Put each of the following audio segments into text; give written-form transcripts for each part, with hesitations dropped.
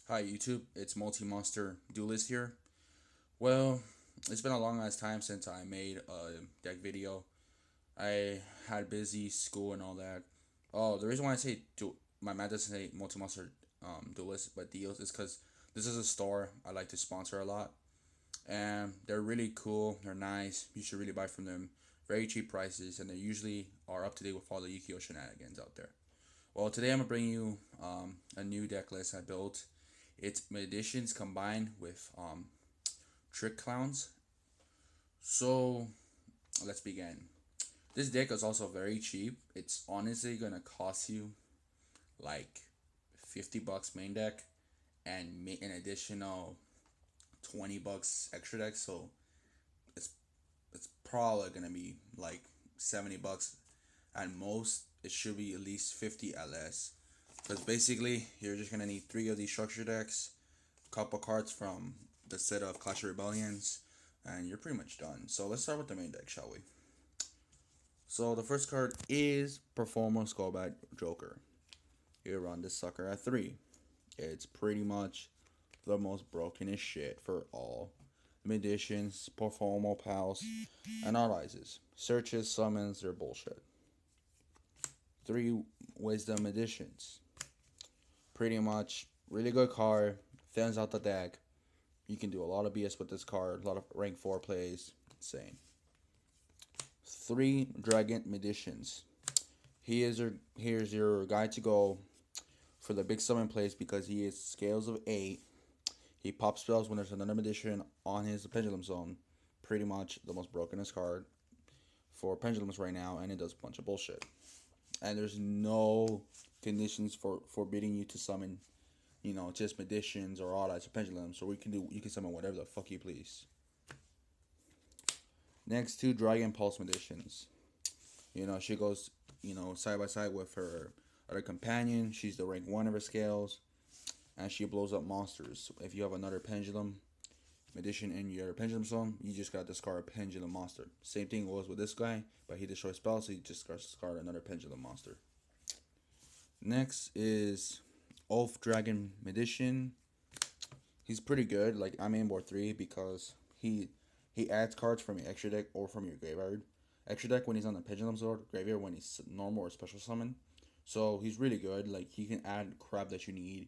Hi YouTube, it's Multi-Monster Duelist here. Well, it's been a long ass time since I made a deck video. I had busy school and all that. Oh, the reason why I say my man doesn't say Multi-Monster Duelist but deals is because this is a store I like to sponsor a lot. And they're really cool, they're nice, you should really buy from them. Very cheap prices, and they usually are up to date with all the Yu-Gi-Oh shenanigans out there. Well, today I'm gonna bring you a new deck list I built. It's additions combined with trick clowns. So let's begin. This deck is also very cheap. It's honestly gonna cost you like $50 main deck and an additional $20 extra deck. So it's it's probably gonna be like $70 at most. It should be at least 50 at less. Because basically, you're just gonna need three of these structure decks, a couple cards from the set of Clash of Rebellions, and you're pretty much done. So let's start with the main deck, shall we? So the first card is Performer Skullbat Joker. You run this sucker at 3. It's pretty much the most brokenest shit for all. Magicians, Performer Pals, and Analyzes. Searches, summons, they're bullshit. 3 Wisdom Editions. Pretty much really good card. Thins out the deck. You can do a lot of BS with this card. A lot of rank 4 plays. Insane. 3 Dragon Magicians. Here's your guy to go for the big summon plays because he is scales of 8. He pops spells when there's another magician on his pendulum zone. Pretty much the most brokenest card for pendulums right now, and it does a bunch of bullshit. And there's no conditions for forbidding you to summon, just magicians or odds or pendulums. So you can summon whatever the fuck you please. Next, 2 Dragon Pulse magicians. She goes, side by side with her other companion. She's the rank 1 of her scales, and she blows up monsters. If you have another pendulum magician in your pendulum zone, you just gotta discard a pendulum monster. Same thing was with this guy, but he destroys spells, so you just discard another pendulum monster. Next is Oath Dragon Magician. He's pretty good. Like, I'm in board 3 because he adds cards from your extra deck or from your graveyard. Extra deck when he's on the pendulum sword, graveyard when he's normal or special summon. So he's really good. Like, he can add crap that you need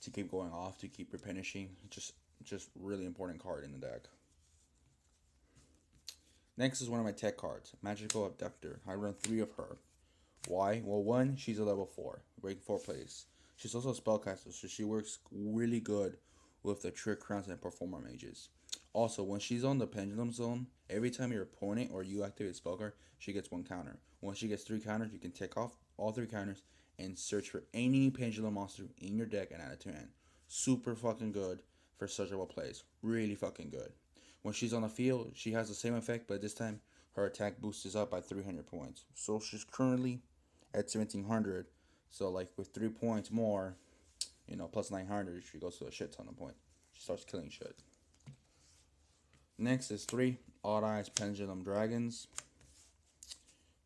to keep going off, to keep replenishing. Just really important card in the deck. Next is one of my tech cards, Magical Abductor. I run 3 of her. Why? Well, 1, she's a level 4, rank 4 place. She's also a spellcaster, so she works really good with the Trick Crowns and Performer Mages. Also, when she's on the Pendulum Zone, every time your opponent or you activate a spell card, she gets 1 counter. Once she gets 3 counters, you can take off all 3 counters and search for any Pendulum monster in your deck and add it to hand. Super fucking good for searchable plays. Really fucking good. When she's on the field, she has the same effect, but this time her attack boost is up by 300 points. So she's currently at 1700. So, like, with 3 points more, plus 900, she goes to a shit ton of points. She starts killing shit. Next is 3 Odd Eyes Pendulum Dragons.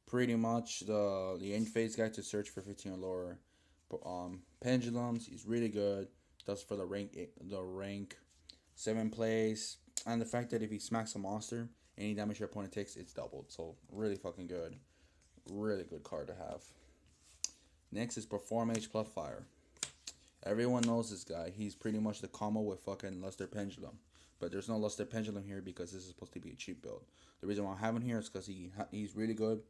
Pretty much the end phase guy to search for 15 or lower pendulums. He's really good. Does for the rank 7 plays. And the fact that if he smacks a monster, any damage your opponent takes, it's doubled. So really fucking good. Really good card to have. Next is Perform H plus Fire. Everyone knows this guy. He's pretty much the combo with fucking Luster Pendulum. But there's no Luster Pendulum here because this is supposed to be a cheap build. The reason why I have him here is because he's really good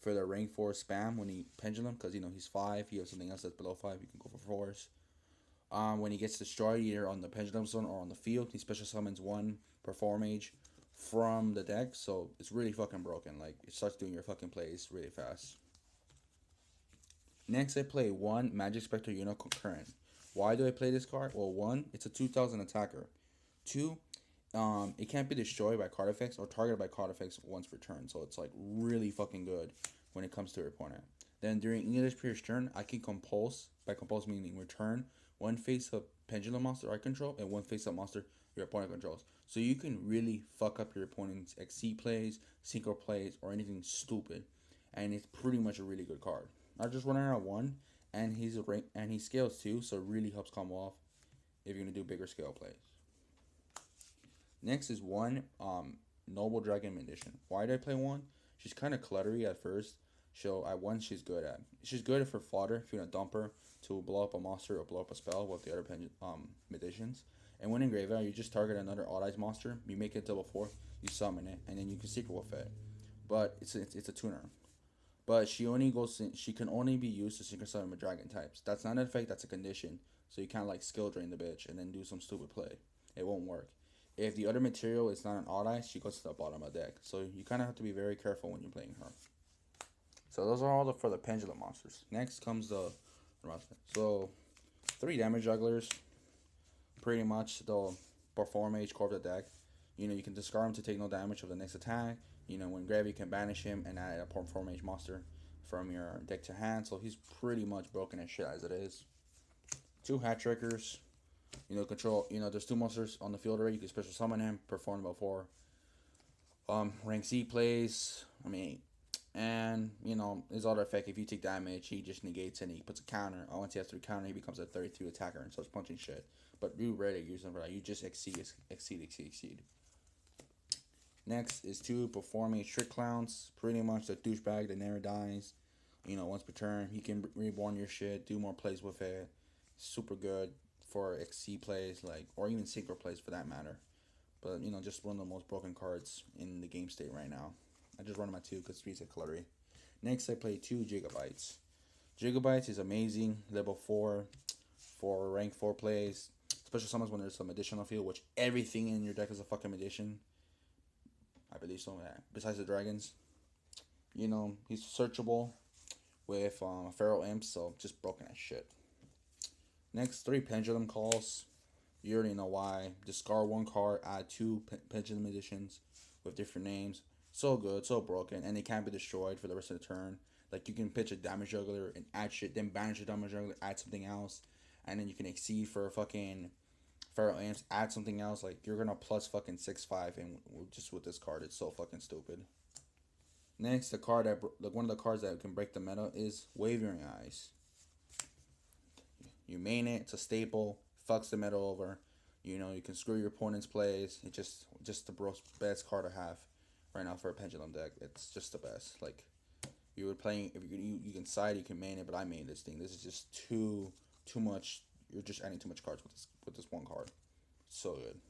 for the rank 4 spam when he Pendulum. Because, he's 5. He has something else that's below 5. You can go for 4s. When he gets destroyed either on the Pendulum Zone or on the field, he special summons 1 Perform Mage from the deck. So it's really fucking broken. Like, it starts doing your fucking plays really fast. Next, I play 1 Magic Spectre Unicorn Current. Why do I play this card? Well, 1, it's a 2000 attacker. 2, it can't be destroyed by card effects or targeted by card effects once per turn. So it's like really fucking good when it comes to your opponent. Then during English Pierce turn, I can compulse, by compulse meaning return, 1 face up pendulum monster I control and 1 face up monster your opponent controls. So you can really fuck up your opponent's XC plays, synchro plays, or anything stupid. And it's pretty much a really good card. I just running out 1, and he's a rank, and he scales too, so it really helps combo off if you're gonna do bigger scale plays. Next is one Noble Dragon Edition. Why did I play one? She's kind of cluttery at first. At one she's good for fodder if you want to dump her to blow up a monster or blow up a spell with the other editions. And when in graveyard, you just target another odd eyes monster. You make it double 4, you summon it, and then you can secret wolf it. But it's a tuner. But she can only be used to secret summon with dragon types. That's not an effect, that's a condition. So you can't like skill drain the bitch and then do some stupid play. It won't work. If the other material is not an odd eye, she goes to the bottom of the deck. So you kind of have to be very careful when you're playing her. So those are all for the pendulum monsters. Next comes the so 3 damage jugglers. Pretty much they'll perform each core of the deck. You can discard him to take no damage of the next attack. When grab, you can banish him and add a perform age monster from your deck to hand. So he's pretty much broken as shit as it is. 2 hat trickers. Control. There's 2 monsters on the field already. You can special summon him, perform before. Rank C plays. And his other effect. If you take damage, he just negates and he puts a counter. Once he has 3 counter, he becomes a 33 attacker and starts punching shit. But you rarely use them for that. You just exceed. Next is 2 performing trick clowns. Pretty much the douchebag that never dies. Once per turn, he can reborn your shit, do more plays with it. Super good for XC plays, or even synchro plays for that matter. But just one of the most broken cards in the game state right now. I just run my 2 because 3 is a cluttery. Next, I play 2 Gigabytes. Gigabytes is amazing, level 4 for rank 4 plays. Special summons when there's some additional field, which everything in your deck is a fucking addition. I believe so. Yeah. Besides the dragons, he's searchable with feral imps, so just broken as shit. Next, 3 pendulum calls. You already know why. Discard 1 card, add 2 pendulum editions with different names. So good, so broken, and they can't be destroyed for the rest of the turn. You can pitch a damage juggler and add shit, then banish a damage juggler, add something else, and then you can exceed for fucking feral imps, add something else. You're gonna plus fucking 6/5, and just with this card, it's so fucking stupid. Next, the card one of the cards that can break the meta is Wavering Eyes. You main it, it's a staple, fucks the meta over. You can screw your opponent's plays. It's just the best card to have right now for a pendulum deck. It's just the best. You were playing, if you can side, you can main it, but I main this thing. This is just too much. You're just adding too much cards with this one card. So good.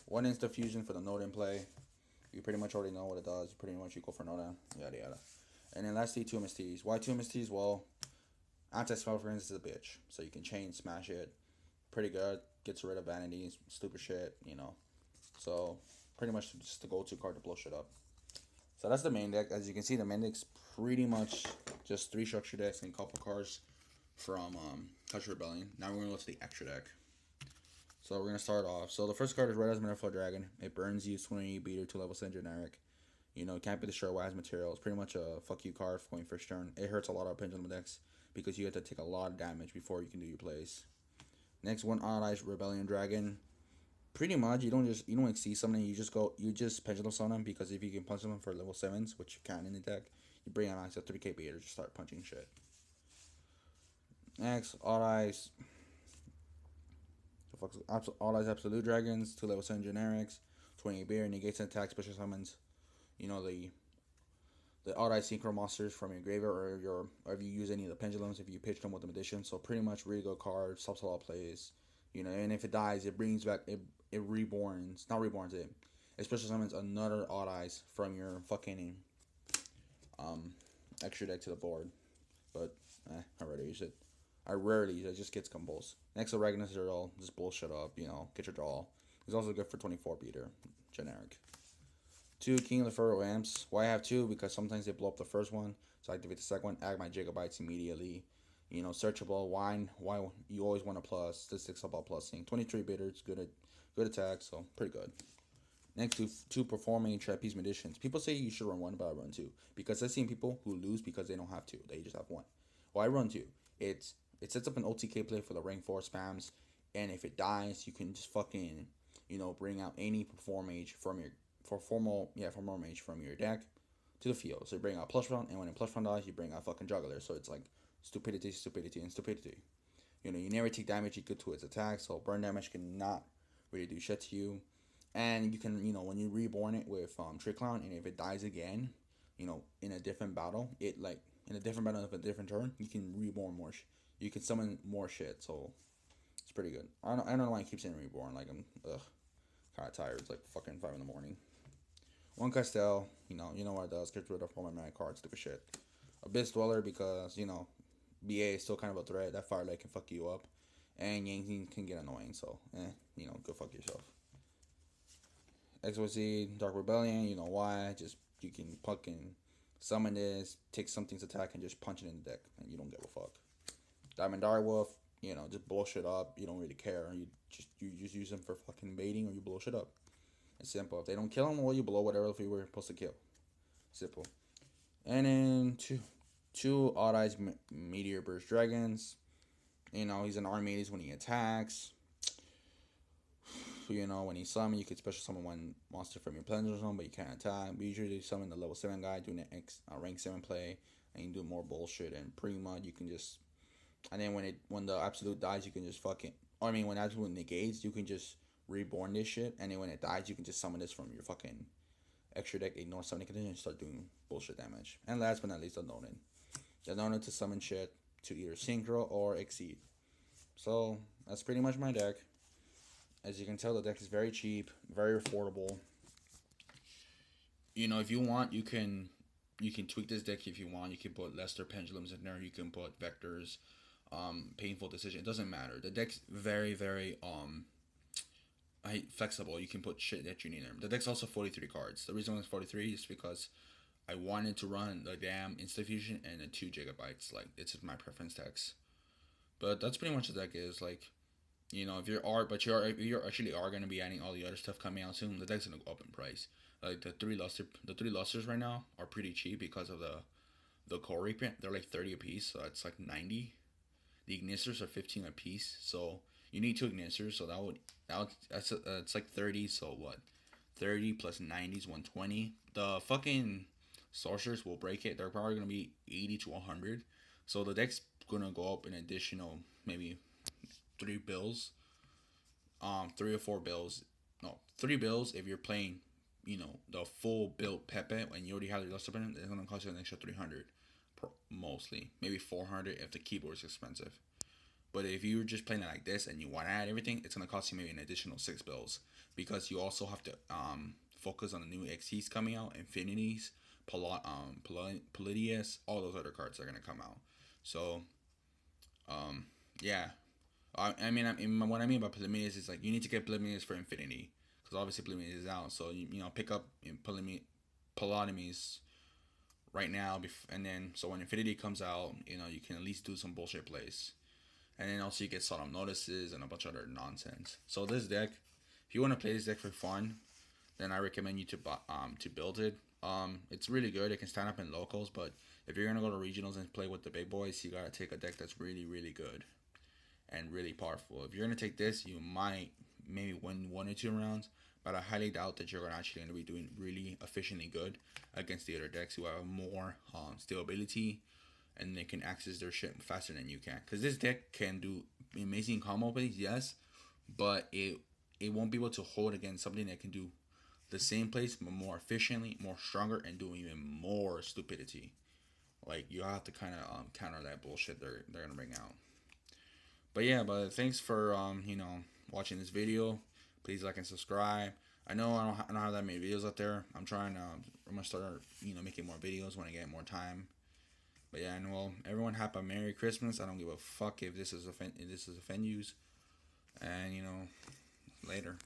1 instant fusion for the node in play. You pretty much already know what it does. You go for node, yada yada. And then lastly, 2 MSTs. Why 2 MSTs? Well, anti-spell friends is a bitch, so you can chain smash it. Pretty good. Gets rid of vanities, stupid shit. So pretty much just the go-to card to blow shit up. So that's the main deck. As you can see, the main deck's pretty much just 3 structure decks and a couple cards from Touch Rebellion. Now we're gonna go to the extra deck. So we're gonna start off. So the first card is Red as Metaphor Dragon. It burns you 20 beater 2 level 7 generic. It can't be destroyed. Wise material. It's pretty much a fuck you card for going first turn. It hurts a lot of pendulum decks because you have to take a lot of damage before you can do your plays. Next one, Odd Eyes Rebellion Dragon. Pretty much you don't exceed something. You just pendulum summon them, because if you can punch them for level 7s, which you can in the deck, you bring out max at 3k beater, just start punching shit. Next, Odd Eyes Absolute Dragons, 2 level 7 generics, 28 beer, negates and attack special summons. The Odd Eye Synchro monsters from your graveyard, or if you use any of the pendulums, if you pitch them with them addition. So pretty much really good card, stops a lot of plays. And if it dies, it brings back, it reborns, not reborns it. It special summons another Odd Eyes from your fucking extra deck to the board. But I rarely use it. It just gets combos. Next, Oregano Zero, just bullshit up, get your draw. It's also good for 24 beater, generic. 2 King of the Feral Amps. Why I have 2? Because sometimes they blow up the first one, so I activate the second one, add my Gigabytes immediately. Searchable, why you always want a plus, statistics about plusing. 23 beater, it's good attack, so pretty good. Next, 2 performing trapeze magicians. People say you should run 1, but I run 2. Because I've seen people who lose because they don't have 2, they just have 1. Well, I run 2. It sets up an OTK play for the rank 4 spams, and if it dies, you can just fucking, bring out any perform mage from your mage from your deck to the field. So you bring out plus one, and when a plus one dies, you bring out fucking juggler. So it's stupidity, and stupidity. You never take damage equal to its attack, so burn damage cannot really do shit to you. And you can, when you reborn it with Trick Clown, and if it dies again, in a different battle, in a different battle of a different turn, you can reborn more. You can summon more shit, so it's pretty good. I don't know why I keep saying reborn. Like I'm kind of tired. It's like fucking 5 in the morning. One Castel, you know what it does. Gets rid of all my mana cards. Stupid shit. Abyss Dweller because BA is still kind of a threat. That Firelight can fuck you up, and Yang can get annoying. So go fuck yourself. XYZ Dark Rebellion. You know why? Just you can fucking summon this, take something's attack, and just punch it in the deck, and you don't give a fuck. Diamond Direwolf. Just blow shit up. You don't really care. You just use them for fucking baiting, or you blow shit up. It's simple. If they don't kill him, well, you blow whatever if you were supposed to kill. Simple. And then two Odd Eyes Meteor Burst Dragons. He's an Armades when he attacks. When he summons, you could special summon one monster from your Pleasure Zone, but you can't attack. But usually summon the level 7 guy doing an rank 7 play, and you do more bullshit. And pretty much you can just, and then when the Absolute dies, you can just when Absolute negates, you can just reborn this shit, and then when it dies, you can just summon this from your fucking extra deck, ignore summoning condition, and start doing bullshit damage. And last but not least, Unknown. Unknown to summon shit to either synchro or exceed. So that's pretty much my deck. As you can tell, the deck is very cheap, very affordable. If you want, you can tweak this deck if you want. You can put Lester Pendulums in there. You can put Vectors, Painful Decision. It doesn't matter. The deck's very, very flexible. You can put shit that you need in there. The deck's also 43 cards. The reason why it's 43 is because I wanted to run the damn Instant Fusion and the 2 gigabytes. Like, it's my preference decks. But that's pretty much the deck is. Like, if you're actually going to be adding all the other stuff coming out soon, the deck's gonna go up in price. Like the three lusters right now are pretty cheap because of the core reprint. They're like 30 a piece, so it's like 90. The Ignisters are 15 a piece, so you need 2 Ignisters, so it's like 30. So what? 30 plus 90 is 120. The fucking sorcerers will break it. They're probably gonna be 80 to 100. So the deck's gonna go up an additional maybe 3 bills, 3 or 4 bills. No, 3 bills if you're playing, the full build Pepe and you already have the Luster Button. It's gonna cost you an extra 300, mostly maybe 400 if the keyboard is expensive. But if you're just playing it like this and you want to add everything, it's gonna cost you maybe an additional 6 bills because you also have to focus on the new XTs coming out, Infinities, Palladius, all those other cards are gonna come out. So, yeah. What I mean by Palladius is like you need to get Palladius for Infinity because obviously Palladius is out. So pick up Palladius right now, and then so when Infinity comes out, you can at least do some bullshit plays, and then also you get Solemn Notices and a bunch of other nonsense. So this deck, if you want to play this deck for fun, then I recommend you to build it. It's really good. It can stand up in locals, but if you're gonna go to regionals and play with the big boys, you gotta take a deck that's really, really good and really powerful. If you're gonna take this, you might maybe win 1 or 2 rounds, but I highly doubt that you're actually gonna be doing really efficiently good against the other decks who have more steal ability and they can access their shit faster than you can. Because this deck can do amazing combo plays, yes, but it won't be able to hold against something that can do the same plays but more efficiently, more stronger, and do even more stupidity. Like you have to kind of counter that bullshit they're gonna bring out. But yeah, thanks for watching this video. Please like and subscribe. I know I don't have that many videos out there. I'm gonna start making more videos when I get more time. But yeah, and well, everyone have a Merry Christmas. I don't give a fuck if this is offend yous. And later.